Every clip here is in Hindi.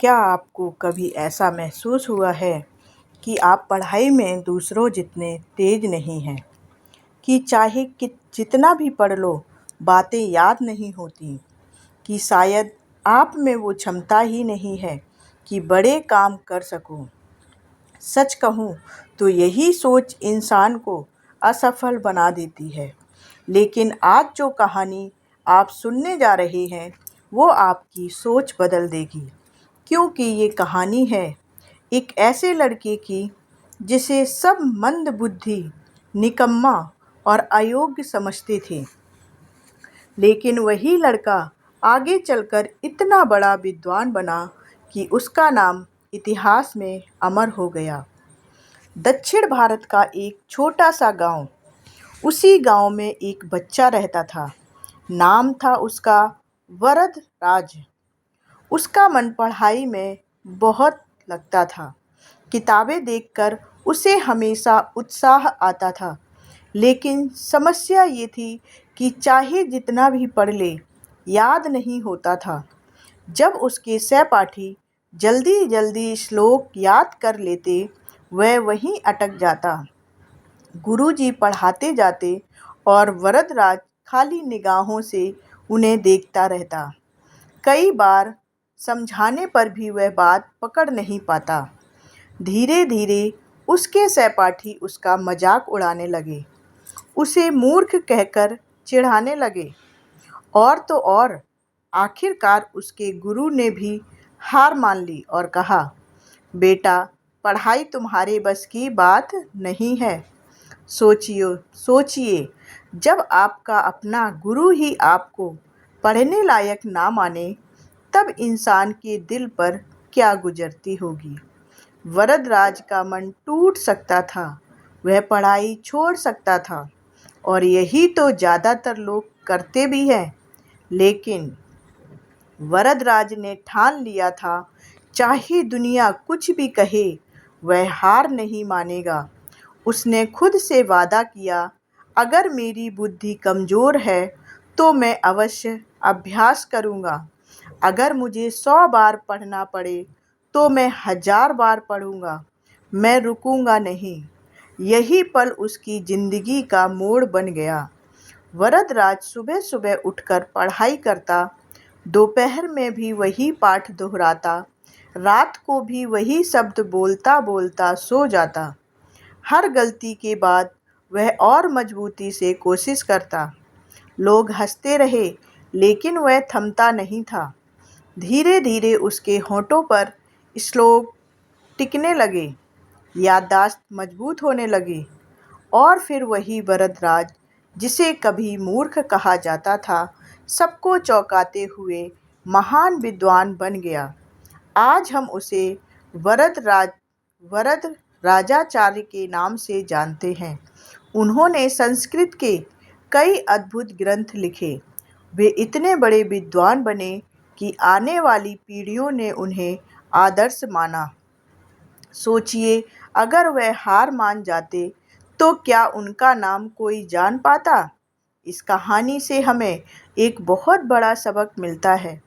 क्या आपको कभी ऐसा महसूस हुआ है कि आप पढ़ाई में दूसरों जितने तेज नहीं हैं, कि चाहे कि जितना भी पढ़ लो बातें याद नहीं होती, कि शायद आप में वो क्षमता ही नहीं है कि बड़े काम कर सको। सच कहूँ तो यही सोच इंसान को असफल बना देती है। लेकिन आज जो कहानी आप सुनने जा रहे हैं वो आपकी सोच बदल देगी, क्योंकि ये कहानी है एक ऐसे लड़के की जिसे सब मंदबुद्धि, निकम्मा और अयोग्य समझते थे। लेकिन वही लड़का आगे चलकर इतना बड़ा विद्वान बना कि उसका नाम इतिहास में अमर हो गया। दक्षिण भारत का एक छोटा सा गांव। उसी गांव में एक बच्चा रहता था। नाम था उसका वरद राज। उसका मन पढ़ाई में बहुत लगता था। किताबें देखकर उसे हमेशा उत्साह आता था। लेकिन समस्या ये थी कि चाहे जितना भी पढ़ ले, याद नहीं होता था। जब उसके सहपाठी जल्दी जल्दी श्लोक याद कर लेते, वह वहीं अटक जाता। गुरुजी पढ़ाते जाते और वरदराज खाली निगाहों से उन्हें देखता रहता। कई बार समझाने पर भी वह बात पकड़ नहीं पाता। धीरे धीरे उसके सहपाठी उसका मजाक उड़ाने लगे, उसे मूर्ख कहकर चिढ़ाने लगे। और तो और आखिरकार उसके गुरु ने भी हार मान ली और कहा, बेटा, पढ़ाई तुम्हारे बस की बात नहीं है। सोचिए सोचिए, जब आपका अपना गुरु ही आपको पढ़ने लायक ना माने, तब इंसान के दिल पर क्या गुजरती होगी। वरदराज का मन टूट सकता था। वह पढ़ाई छोड़ सकता था, और यही तो ज़्यादातर लोग करते भी हैं। लेकिन वरदराज ने ठान लिया था, चाहे दुनिया कुछ भी कहे, वह हार नहीं मानेगा। उसने खुद से वादा किया, अगर मेरी बुद्धि कमज़ोर है तो मैं अवश्य अभ्यास करूँगा। अगर मुझे 100 बार पढ़ना पड़े तो मैं 1000 बार पढ़ूँगा। मैं रुकूँगा नहीं। यही पल उसकी ज़िंदगी का मोड़ बन गया। वरदराज सुबह सुबह उठकर पढ़ाई करता, दोपहर में भी वही पाठ दोहराता, रात को भी वही शब्द बोलता बोलता सो जाता। हर गलती के बाद वह और मजबूती से कोशिश करता। लोग हंसते रहे, लेकिन वह थमता नहीं था। धीरे धीरे उसके होठों पर श्लोक टिकने लगे, याददाश्त मजबूत होने लगी, और फिर वही वरदराज, जिसे कभी मूर्ख कहा जाता था, सबको चौंकाते हुए महान विद्वान बन गया। आज हम उसे वरद राजाचार्य के नाम से जानते हैं। उन्होंने संस्कृत के कई अद्भुत ग्रंथ लिखे। वे इतने बड़े विद्वान बने कि आने वाली पीढ़ियों ने उन्हें आदर्श माना। सोचिए, अगर वह हार मान जाते तो क्या उनका नाम कोई जान पाता। इस कहानी से हमें एक बहुत बड़ा सबक मिलता है।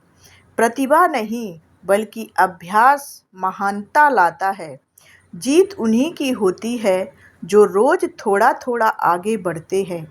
प्रतिभा नहीं, बल्कि अभ्यास महानता लाता है। जीत उन्हीं की होती है जो रोज थोड़ा थोड़ा आगे बढ़ते हैं।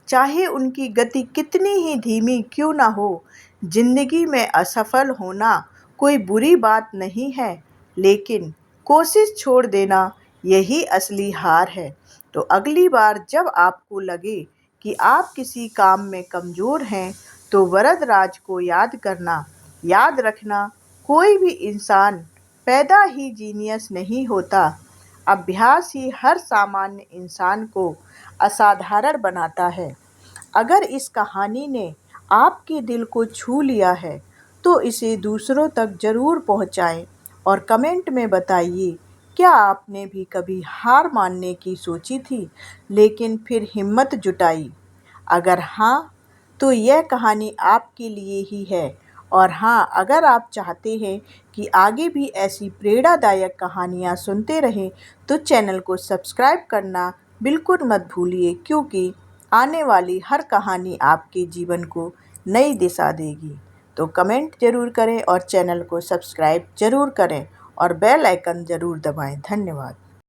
चाहे उनकी गति कितनी ही धीमी क्यों ना हो। जिंदगी में असफल होना कोई बुरी बात नहीं है, लेकिन कोशिश छोड़ देना यही असली हार है। तो अगली बार जब आपको लगे कि आप किसी काम में कमज़ोर हैं, तो वरदराज को याद करना। याद रखना, कोई भी इंसान पैदा ही जीनियस नहीं होता। अभ्यास ही हर सामान्य इंसान को असाधारण बनाता है। अगर इस कहानी ने आपके दिल को छू लिया है तो इसे दूसरों तक ज़रूर पहुंचाएं और कमेंट में बताइए, क्या आपने भी कभी हार मानने की सोची थी, लेकिन फिर हिम्मत जुटाई। अगर हाँ, तो यह कहानी आपके लिए ही है। और हाँ, अगर आप चाहते हैं कि आगे भी ऐसी प्रेरणादायक कहानियाँ सुनते रहें, तो चैनल को सब्सक्राइब करना बिल्कुल मत भूलिए, क्योंकि आने वाली हर कहानी आपके जीवन को नई दिशा देगी। तो कमेंट ज़रूर करें और चैनल को सब्सक्राइब ज़रूर करें और बेल आइकन ज़रूर दबाएं। धन्यवाद।